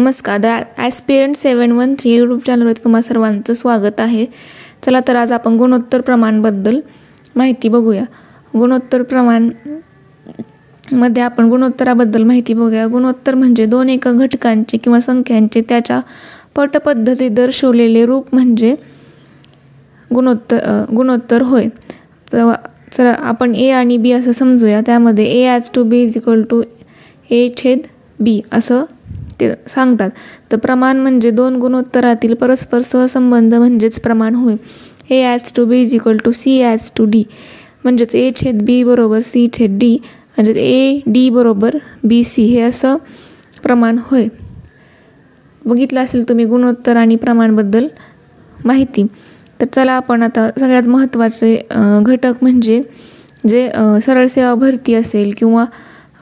नमस्कार, the aspirant 713 YouTube चॅनलवरती तुम्हा सर्वांचं स्वागत आहे. चला तर आज आपण गुणोत्तर प्रमाणबद्दल माहिती बघूया. गुणोत्तर प्रमाण मध्ये आपण गुणोत्तराबद्दल माहिती बघूया. गुणोत्तर म्हणजे दोन एका घटकांचे किंवा संख्यांचे त्याच्या पटपद्धतीत दर्शवलेले रूप म्हणजे गुणोत्तर होय. चला आपण ए आणि बी असं समजूया. त्यामध्ये A as to B is equal to A छेद बी असं ते सांगतात. तर प्रमाण म्हणजे दोन गुणोत्तरातील परस्पर सहसंबंध म्हणजेच प्रमाण होय. A as to B is equal to C as to D म्हणजेच ए छेद बी बरोबर सी छेद डी म्हणजे ए डी बरोबर बी सी हे असं प्रमाण होय. बघितलं असेल तुम्ही गुणोत्तर आणि प्रमाणबद्दल माहिती. तर चला आपण आता सगळ्यात महत्त्वाचे घटक म्हणजे जे सरळ सेवा भरती असेल किंवा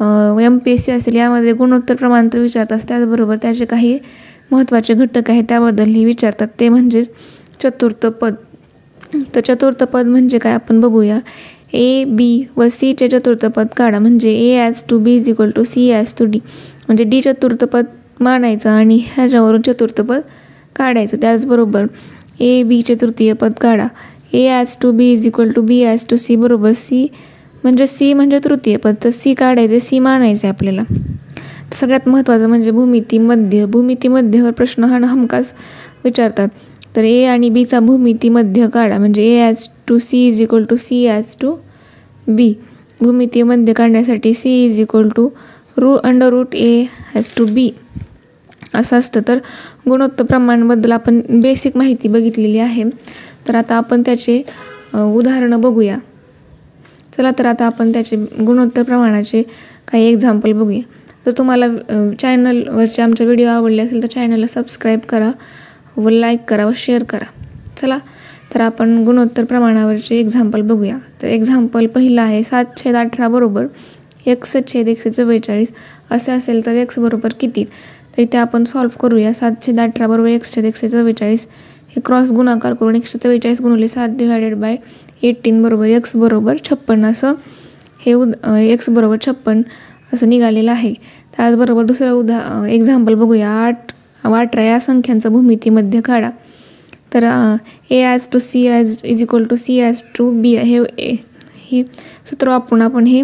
MPSC असेल यामध्ये गुणोत्तर प्रमाण तर विचारतात, त्याचबरोबर त्याचे काही महत्त्वाचे घटक आहेत त्याबद्दलही विचारतात. ते म्हणजे चतुर्थ पद. तर चतुर्थ पद म्हणजे काय आपण बघूया. ए बी व सीचे चतुर्थ पद काढा. म्हणजे A as to B is equal to C as to D म्हणजे डी चतुर्थ पद मानायचं आणि ह्याच्यावरून चतुर्थ पद काढायचं. त्याचबरोबर ए बीचे तृतीय पद काढा. A as to B is equal to B as to C बरोबर सी म्हणजे तृतीय पद, तर सी काढायचे, सी मानायचं आहे आपल्याला. सगळ्यात महत्त्वाचं म्हणजे भूमितीमध्यवर प्रश्न हा हमखास विचारतात. तर ए आणि बीचा भूमितीमध्य काढा. म्हणजे A as to C is equal to C as to B. भूमितीमध्य काढण्यासाठी C is equal to under root A as to B असं असतं. तर गुणोत्तर प्रमाणाबद्दल आपण बेसिक माहिती बघितलेली आहे. तर आता आपण त्याचे उदाहरणं बघूया. चला तर आता आपण त्याचे गुणोत्तर प्रमाणाचे काही एक्झाम्पल बघूया. जर तुम्हाला चॅनलवरचे आमचे व्हिडिओ आवडले असेल तर चॅनलला सबस्क्राईब करा व लाईक करा व शेअर करा. चला तर आपण गुणोत्तर प्रमाणावरचे एक्झाम्पल बघूया. तर एक्झाम्पल पहिला आहे 7/18 बरोबर x छेद 144 असे असेल तर x बरोबर किती. तर इथे आपण सॉल्व्ह करूया. 7/18 बरोबर x छेद 144 हे क्रॉस गुणाकार करून 144 गुणिले 7/18 बरोबर x बरोबर 56 असं हे x बरोबर 56 असं निघालेलं आहे. त्याचबरोबर दुसरं एक्झाम्पल बघूया. 18 या संख्यांचा भूमितीमध्ये काढा. तर A as to C is equal to C as to B हे सूत्र वापरून आपण हे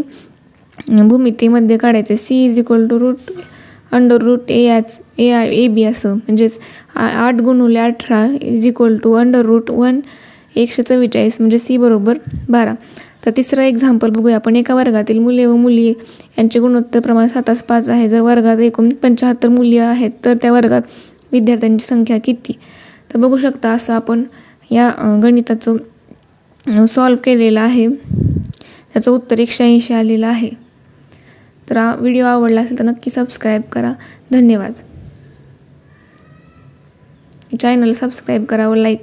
भूमितीमध्ये काढायचे. C is equal to under root A B असं म्हणजेच 8 गुणिले 18 is equal to under root 144 म्हणजे सी बरोबर 12. तर तिसरं एक्झाम्पल बघूया आपण. एका वर्गातील मुले व मुली यांचे गुणोत्तर प्रमाण 7/5 आहे. जर वर्गात एकूण 75 मुली आहेत तर त्या वर्गात विद्यार्थ्यांची संख्या किती. तर बघू शकता असं आपण या गणिताचं सॉल्व केलेलं आहे. त्याचं उत्तर 180 आलेलं आहे. तर हा व्हिडिओ आवडला असेल तर नक्की सबस्क्राईब करा. धन्यवाद. चॅनल सबस्क्राईब करा व लाईक करा.